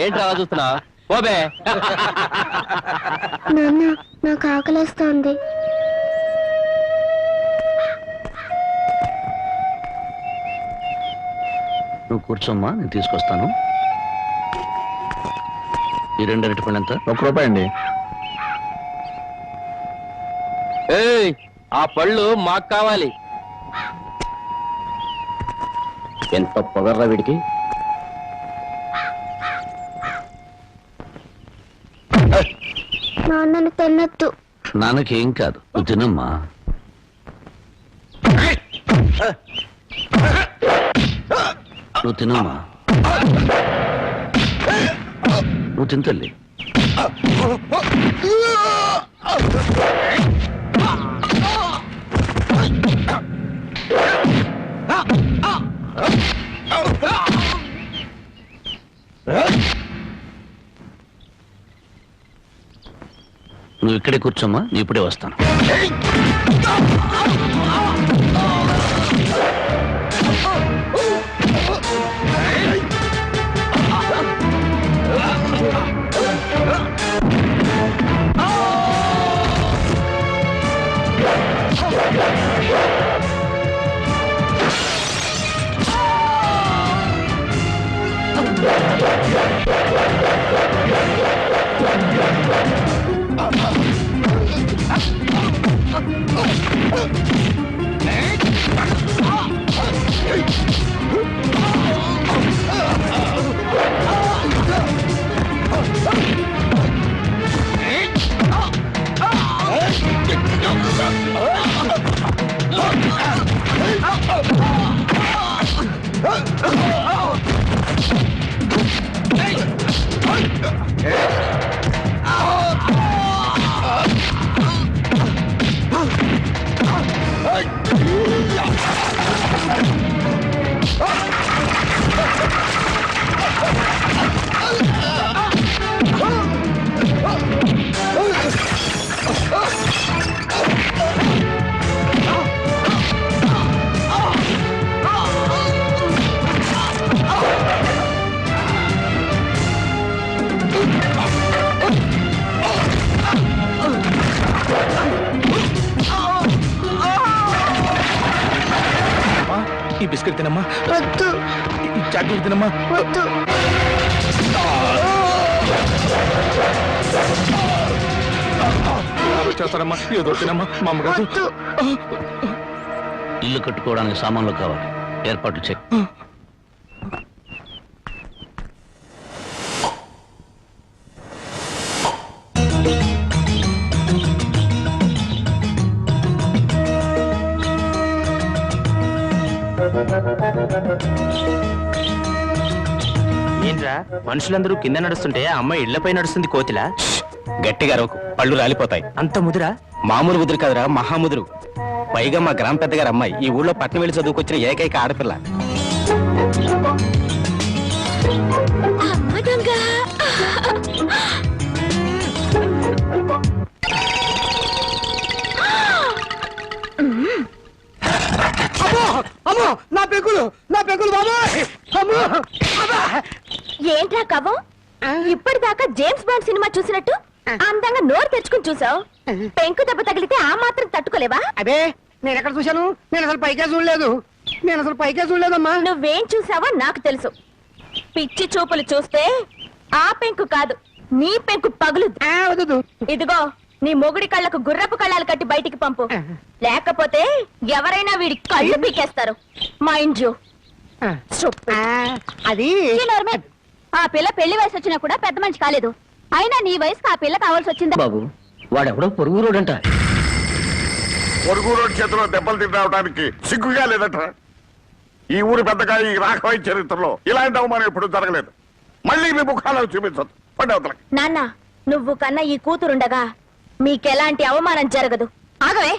ఏంట్రా చూస్తున్నా పోబే. నాన్న నాకు ఆకలేస్తోంది. నువ్వు కూర్చోమ్మా, నేను తీసుకొస్తాను. ఈ 2 అరటిపళ్ళు ఎంత? ₹1 అండి. ఏయ్, ఆ పళ్ళు మాకు కావాలి. ఎంత పొగర్రా వీడికి. నాన్నను తిన్నట్టు. నాన్నకేం కాదు, నువ్వు తినమ్మా. నువ్వు తినమ్మా, నువ్వు తింతల్లి. నువ్వు ఇక్కడే కూర్చోమ్మా, నీ ఇప్పుడే వస్తాను. ఈ బిస్కెట్ తినమ్మా. వద్దు. ఈ చాక్లెట్ తినమ్మా. వద్దు. చేస్తారమ్మా, ఏదో తినమ్మా. మా అమ్మగారు ఇల్లు కట్టుకోవడానికి సామాన్లు కావాలి, ఏర్పాట్లు చెక్. ఏంట్రా మనుషులందరూ కింద నడుస్తుంటే అమ్మాయి ఇళ్లపై నడుస్తుంది కోతిలా? గట్టిగా అరవకు, పళ్ళు రాలిపోతాయి. అంత ముదురా? మామూలు ముదురు కదరా, మహాముదురు. పైగా మా గ్రామ పెద్దగారు అమ్మాయి, ఈ ఊళ్ళో పట్నం వెళ్ళి చదువుకొచ్చిన ఏకైక ఆడపిల్ల. ఏంట్రా కవ్వం? ఇప్పటిదాకా జేమ్స్ బాండ్ సినిమా చూసినట్టు అందంగా నోరు తెచ్చుకుని చూసావు. పెంకు దెబ్బ తగిలితే ఆ మాత్రం తట్టుకోలేవా? అదే నేను ఎక్కడ చూశాను? నేను అసలు పైకే చూడలేదమ్మా. నువ్వేం చూసావో నాకు తెలుసు. పిచ్చి చూపులు చూస్తే ఆ పెంకు కాదు, నీ పెంకు పగులు. ఇదిగో నీ మొగుడి కళ్ళకు గుర్రపు కళ్ళాలు కట్టి బయటికి పంపు, లేకపోతే ఎవరైనా వీడి కళ్ళు పీకేస్తారు. Mind you. అది ఆ పిల్ల పెళ్లి వయసు వచ్చినా కూడా పెద్ద మనిషి కాలేదు. అయినా నీ వయసుకు ఆ పిల్ల కావాల్సి వచ్చిందా? బాబు, వాడెవడో పొరుగు రోడంట. పొరుగు రోడ్ చేతిలో దెబ్బలు తినడానికి సిగ్గుగా లేదట. ఈ ఊరి పెద్దగా ఈ రాఘవయ్య చరిత్రలో ఇలాంటి అవమానం ఎప్పుడు జరగలేదు. మళ్ళీ మీ ముఖాలను చూపించదు. పండవతలకి నాన్న, నువ్వు కన్నా ఈ కూతురుండగా మీకెలాంటి అవమానం జరగదు. ఆగవే.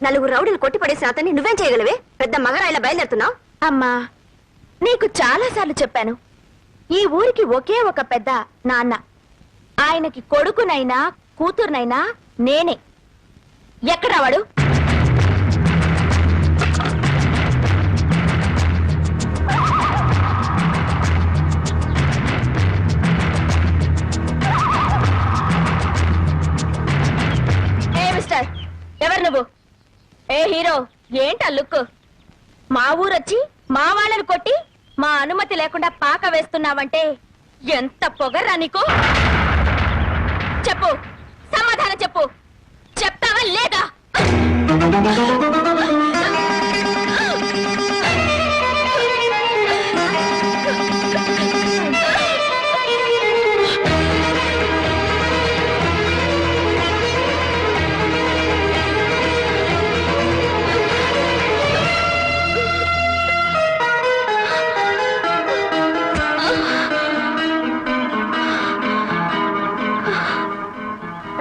నలుగురు రౌడీలు కొట్టిపడేసిన అతన్ని నువ్వేం చేయగలవే? పెద్ద మగరాయిలా బయలుదేరుతున్నావు. అమ్మా, నీకు చాలా సార్లు చెప్పాను, ఈ ఊరికి ఒకే ఒక పెద్ద నాన్న. ఆయనకి కొడుకునైనా కూతురునైనా నేనే. ఎక్కడా వాడు? ఏ హీరో ఏంటా లుక్? మా ఊరొచ్చి మా వాళ్ళని కొట్టి మా అనుమతి లేకుండా పాక వేస్తున్నావంటే ఎంత పొగర్రా నీకు? చెప్పు, సమాధానం చెప్పు. చెప్తావా లేదా?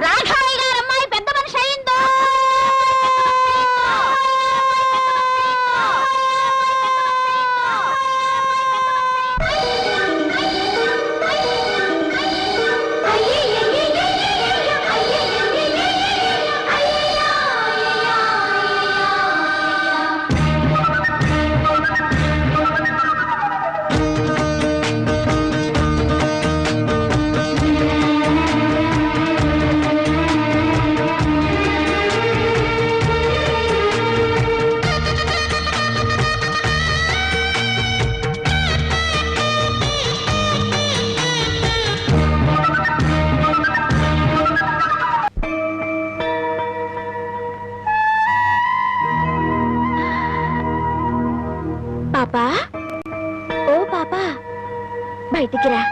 రాఘవయ్య గారు అమ్మాయి పెద్ద మనిషి అయిందో. పాపా, ఓ పాపా, బయటికి రా.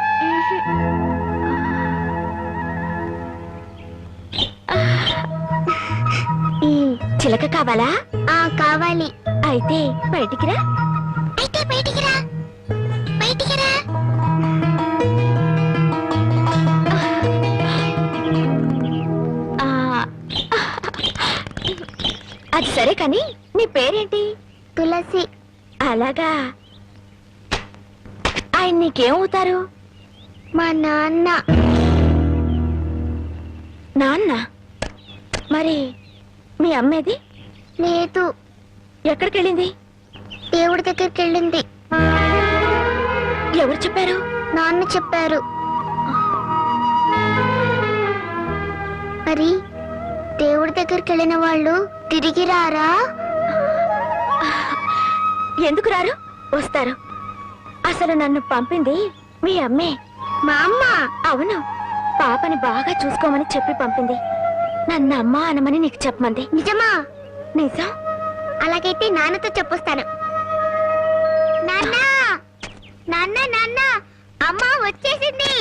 ఈ చిలక కావాలా? కావాలి. అయితే బయటికి రా. అయితే బయటికి రా. బయటికి రా. అది సరే కాని నీ పేరేంటి? తులసి. అలాగా. ఆయన నీకేమవుతారు? మా నాన్న. నాన్న? మరి మీ అమ్మేది? లేదు. ఎక్కడికి వెళ్ళింది? దేవుడి దగ్గరికి వెళ్ళింది. ఎవరు చెప్పారు? నాన్న చెప్పారు. మరి దేవుడి దగ్గరికి వెళ్ళిన వాళ్ళు తిరిగి రారా? ఎందుకు రారు? వస్తారు. అసలు నన్ను పంపింది మీ అమ్మే. మా అమ్మ? అవును. పాపని బాగా చూసుకోమని చెప్పి పంపింది. నన్ను అమ్మ అనమని నీకు చెప్పమంది. నిజమా? నిజం. అలాగైతే నాన్నతో చెప్పొస్తాను. నాన్న, నాన్న, నాన్న, అమ్మ వచ్చేసింది.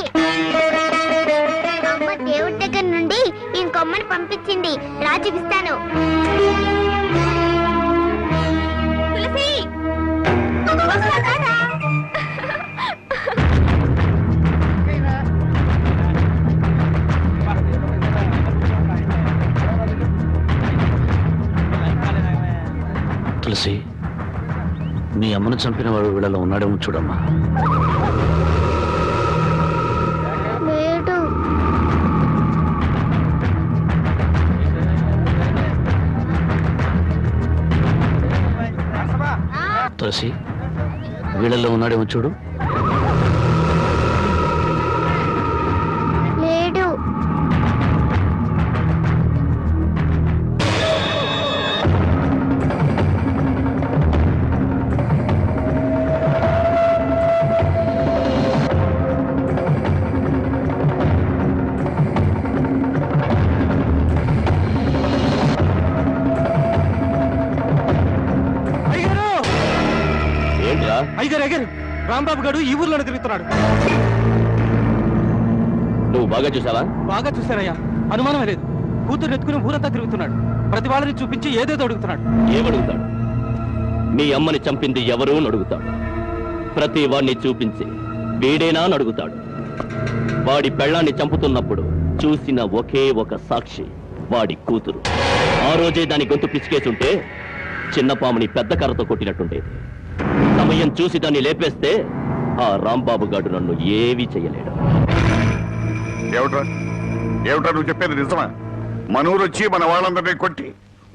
అమ్మ దేవుడి దగ్గర నుండి ఇంకొమ్మని పంపించింది. రా చూపిస్తాను. తులసి, తులసి, మీ అమ్మను చంపిన వాడు వీళ్ళలో ఉన్నాడేమో చూడమ్మా. లేడు. తులసి, వీళ్ళల్లో ఉన్నాడేమో చూడు. లేడు. అయ్యగారు అయ్యగారు, రాంబాబు గారు ఈ ఊర్లోనే తిరుగుతున్నాడు. నువ్వు బాగా చూసావా? బాగా చూశారయ్యా, అనుమానమే లేదు. కూతురు ఎత్తుకుని ఊరంతా తిరుగుతున్నాడు. ప్రతి వాళ్ళని చూపించి ఏదేదో అడుగుతున్నాడు. ఏమడుగుతాడు? మీ అమ్మని చంపింది ఎవరు అని అడుగుతాడు. ప్రతి వాడిని చూపించి వీడేనా అని అడుగుతాడు. వాడి పెళ్ళాన్ని చంపుతున్నప్పుడు చూసిన ఒకే ఒక సాక్షి వాడి కూతురు. ఆ రోజే దాని గొంతు పిచ్చికేసుంటే చిన్న పాముని పెద్ద కర్రతో కొట్టినట్టుండేది. సమయం చూసి దాన్ని లేపేస్తే ఆ రాంబాబు గారు నన్ను ఏమీ చెయ్యలేడు. ఏమిట్రా ఏమిట్రా నువ్వు చెప్పేది నిజమా? మన ఊరు వచ్చి మన వాళ్ళందరినీ కొట్టి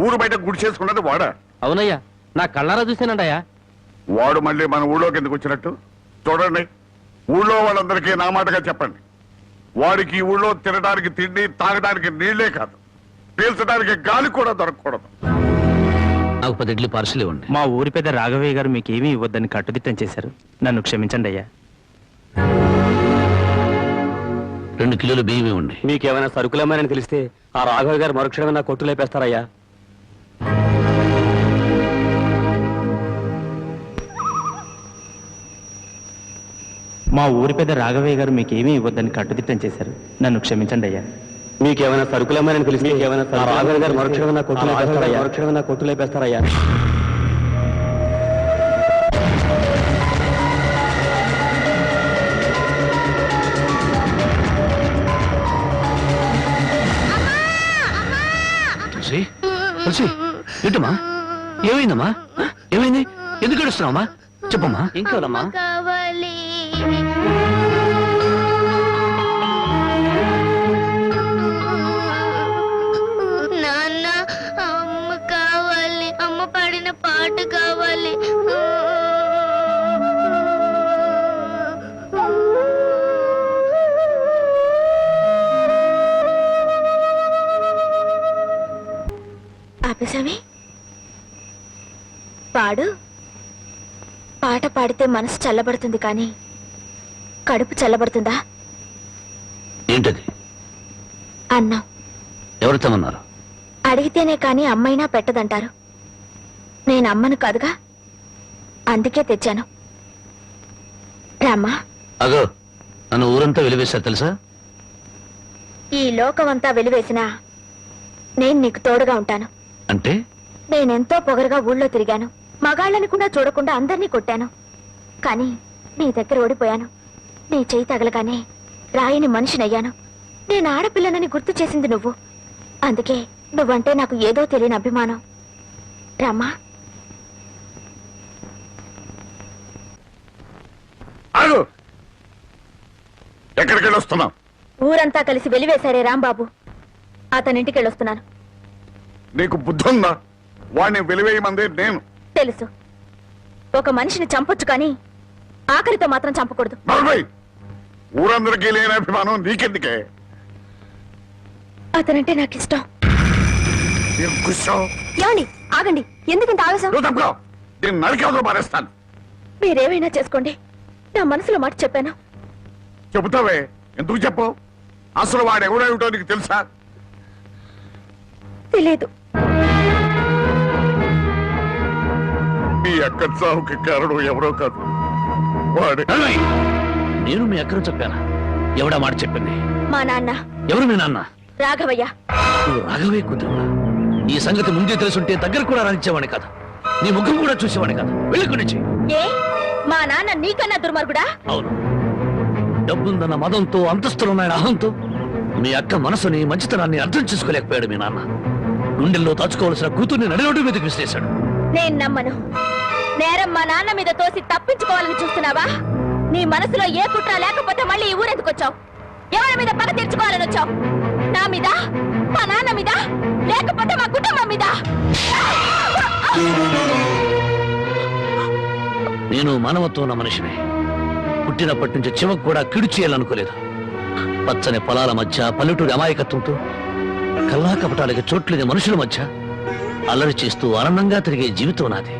ఊరు బయట గుడి చేసుకున్నది వాడా? అవునయ్యా, నా కళ్ళారా చూసానండయ్యా. వాడు మళ్ళీ మన ఊళ్ళోకి ఎందుకు వచ్చినట్టు? చూడండి, ఊళ్ళో వాళ్ళందరికీ నా మాటగా చెప్పండి. వాడికి ఈ ఊళ్ళో తినడానికి తిండి, తాగడానికి నీళ్లే కాదు, పీల్చడానికి గాలి కూడా దొరకకూడదు. నాకు 10 ఇడ్లీ పార్సల్ ఇవ్వండి. మా ఊరి పెద్ద రాఘవయ్య గారు మీకేమీ ఇవ్వద్దని కట్టుదిట్టం చేశారు. నన్ను క్షమించండి అయ్యా. 2 కిలోలు బియ్యం ఇవ్వండి. మీకేమైనా సరుకులమ్మని తెలిస్తే ఆ రాఘవయ్య గారు మరుక్షణమే నా కొట్టు లేపేస్తారయ్యా. మా ఊరి పెద్ద రాఘవయ్య గారు మీకేమీ ఇవ్వద్దని కట్టుదిట్టం చేశారు. నన్ను క్షమించండి అయ్యా. మీకేమైనా సరుకులమ్మని తెలిస్తే ఆ రాఘవయ్య గారు మరుక్షణమే నా కొట్టు లేపేస్తారయ్యా. తులసి, తులసి, ఏంటమ్మా? ఏమైందమ్మా? ఏమైంది? ఎందుకు ఏడుస్తున్నావమ్మా? చెప్పమ్మా. ఇంకోనమ్మా కావాలి. నాన్న, అమ్మ కావాలి. అమ్మ పాడిన పాట కావాలి. ఆపేసామి, పాడు. పాట పాడితే మనసు చల్లబడుతుంది కానీ కడుపు చల్లబడుతుందా? ఏంటది? అన్నం ఎవరు తెమ్మన్నారు? అడిగితేనే కాని అమ్మైనా పెట్టదంటారు. నేను అమ్మను కాదుగా, అందుకే తెచ్చాను. రామ్మా. అగో, నన్ను ఊరంతా వెలివేశారు తెలుసా? ఈ లోకమంతా వెలివేసినా నేను నీకు తోడుగా ఉంటాను. అంటే నేనెంతో పొగరుగా ఊళ్ళో తిరిగాను. మగాళ్ళని కూడా చూడకుండా అందరినీ కొట్టాను. కానీ నీ దగ్గర ఓడిపోయాను. నీ చేయి తగలగానే రాయిని మనిషినయ్యాను. నేను ఆడపిల్లనని గుర్తు చేసింది నువ్వు. అందుకే నువ్వంటే నాకు ఏదో తెలియని అభిమానం. రామ్మా. ఆగు. ఎక్కడికి వెళ్ళొస్తున్నావు? ఊరంతా కలిసి వెలివేశారే రాంబాబు, అతనింటికి వెళ్ళొస్తున్నాను. నీకు బుద్ధి ఉందా? వాడిని వెలివేయమందే నేను. తెలుసు, ఒక మనిషిని చంపొచ్చు కానీ ఆఖరితో మాత్రం చంపకూడదు. నలభై ఊరందరికీ లేని అభిమానం నీకెందుకే? అతనంటే నాకు ఇష్టం. ఏం కూర్చోవు? ఏమండి, ఆగండి. ఎందుకంత ఆవేశం? నువ్వు తప్పుకో. నేను నరికేవతో మారేస్తాను. మీరేమైనా చేసుకోండి, నా మనసులో మాట చెప్పాను. చెబుతావే, ఎందుకు చెప్పు? అసలు వాడు ఎవడేమిటో నీకు తెలుసా? తెలియదు. మీ అక్క చావుకి కారణం ఎవరో కాదు, వాడే. నడవయ్. నేను మీ అక్కను చెప్పానా? ఎవడా మాట చెప్పింది? మా నాన్న ఎవరు మీ నాన్న? రాఘవయ్య. నువ్వు రాఘవయ్య కూతురువా? ఈ సంగతి ముందే తెలుసుంటే దగ్గర కూడా రానిచ్చేవాడిని కాదు. నీ ముఖం కూడా చూసేవాడిని కాదు. వెళ్ళి నుంచి. ఏ, మా నాన్న నీకన్నా దుర్మార్గుడా? అవును, డబ్బుందన్న మదంతో, అంతస్తులున్నాయన అహంతో మీ అక్క మనసుని, మంచితనాన్ని అర్థం చేసుకోలేకపోయాడు మీ నాన్న. గుండెల్లో దాచుకోవాల్సిన కూతుర్ని నడిరోడ్డు మీదకి విసిరేశాడు. నేను నమ్మను. నేరం మా నాన్న మీద తోసి తప్పించుకోవాలని చూస్తున్నావా? నీ మనసులో ఏ కుట్ర లేకపోతే మళ్ళీ ఈ ఊరెందుకు వచ్చావు? ఎవరి మీద పగ తీర్చుకోవాలని వచ్చావు? నా మీద, మా నాన్న మీద, లేకపోతే మా కుటుంబం మీద? నేను మానవత్వం ఉన్న మనిషిని. పుట్టినప్పటి నుంచి చివకు కూడా కిడు చేయాలనుకోలేదు. పచ్చని పొలాల మధ్య, పల్లెటూరి అమాయకత్వంతో, కల్లా కపటాలకి చోట్లేని మనుషుల మధ్య అల్లరి చేస్తూ ఆనందంగా తిరిగే జీవితం నాది.